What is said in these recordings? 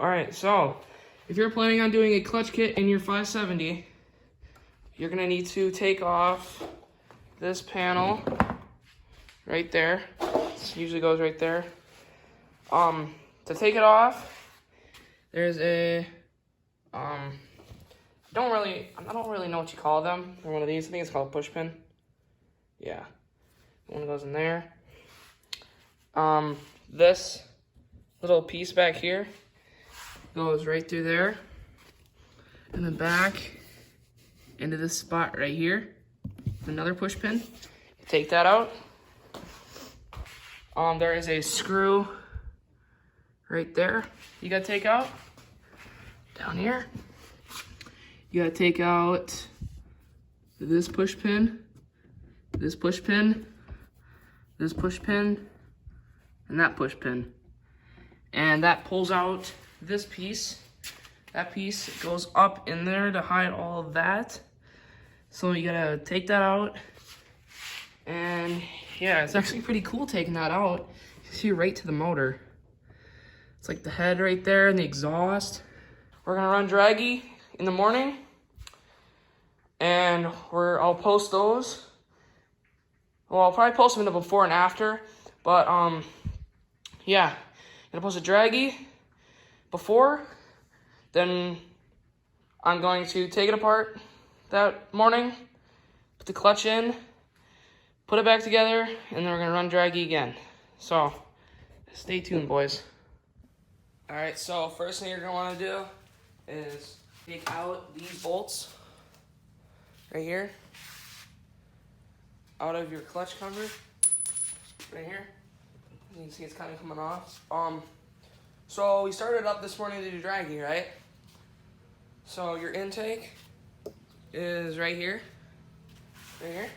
Alright, so if you're planning on doing a clutch kit in your 570, you're gonna need to take off this panel right there. This usually goes right there. To take it off, there's a I don't really know what you call them. They're one of these. I think it's called a push pin. Yeah, one goes in there. This little piece back here goes right through there, and then back into this spot right here. Another push pin. You take that out. There is a screw right there you gotta take out. Down here. You gotta take out this push pin, this push pin, this push pin, and that push pin. And that pulls out this piece. That piece goes up in there to hide all of that. So you gotta take that out. And yeah, it's actually pretty cool taking that out. You see right to the motor. It's like the head right there and the exhaust. We're gonna run draggy in the morning. And I'll post those. Well, I'll probably post them in the before and after. But yeah, I'm gonna post a draggy before. Then I'm going to take it apart that morning, put the clutch in, put it back together, and then we're gonna run draggy again. So stay tuned, boys. All right, so first thing you're gonna wanna do is take out these bolts right here out of your clutch cover right here. You can see it's kind of coming off. So we started up this morning to do draggy, right? So your intake is right here, right here.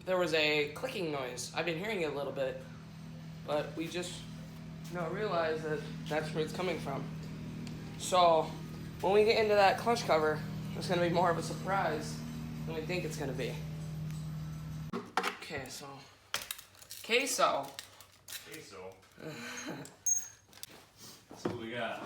There was a clicking noise. I've been hearing it a little bit, but we just realized that that's where it's coming from. So when we get into that clutch cover, it's gonna be more of a surprise than we think it's gonna be. Okay, so queso. That's what we got.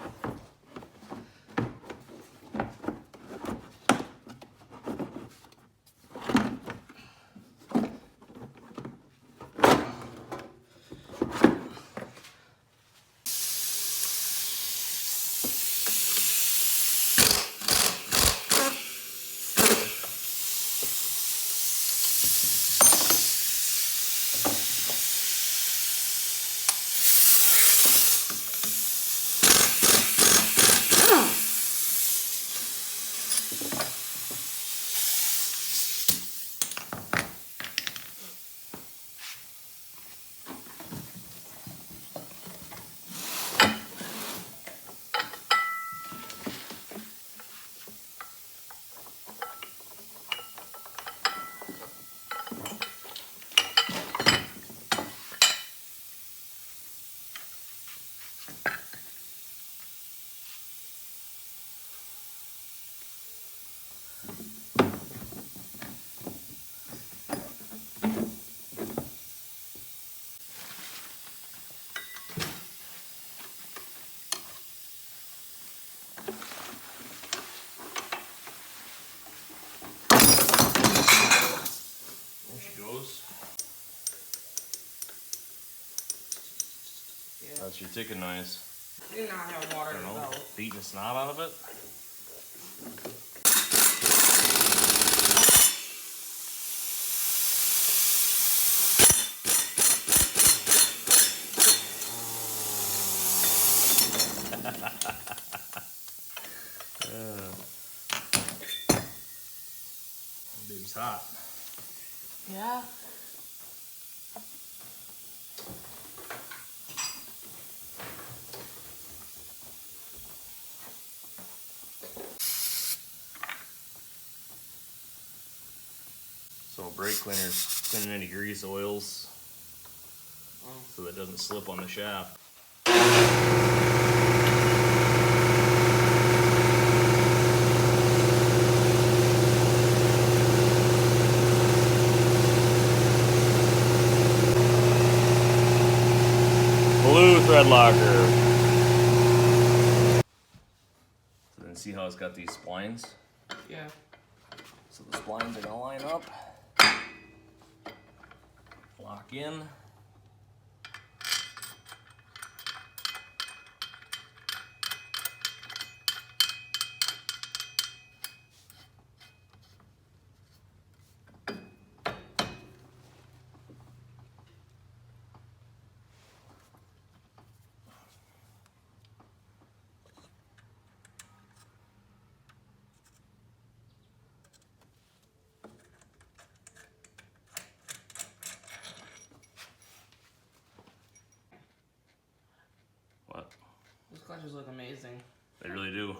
That's your ticking noise. We do not have water in the belt. Beating the snot out of it. Baby's hot. Yeah. So brake cleaner's cleaning any grease, oils, so that it doesn't slip on the shaft. Blue thread locker. see how it's got these splines? Yeah. So the splines are gonna line up, lock in. What? Those clutches look amazing. They really do.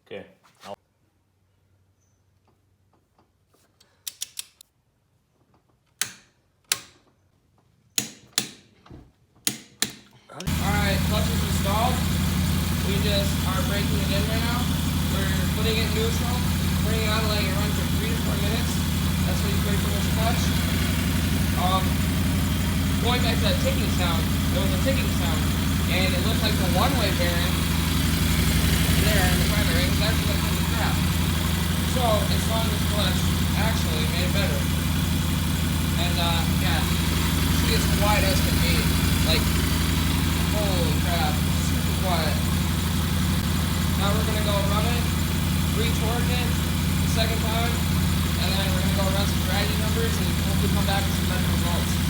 Okay. Alright, clutch is installed. We just are breaking it in right now. We're putting it in neutral, bringing it on, letting it run for 3 to 4 minutes. That's what you break in this clutch. Going back to that ticking sound, there was a ticking sound, and it looked like the one-way bearing there in the primary was actually going to come to crap. So installing this clutch actually made it better. And yeah, see, it's quiet as can be. Like, holy crap, super quiet. Now we're gonna go run it, retorque it the second time, and then we're gonna go run some dragging numbers and hopefully come back with some better results.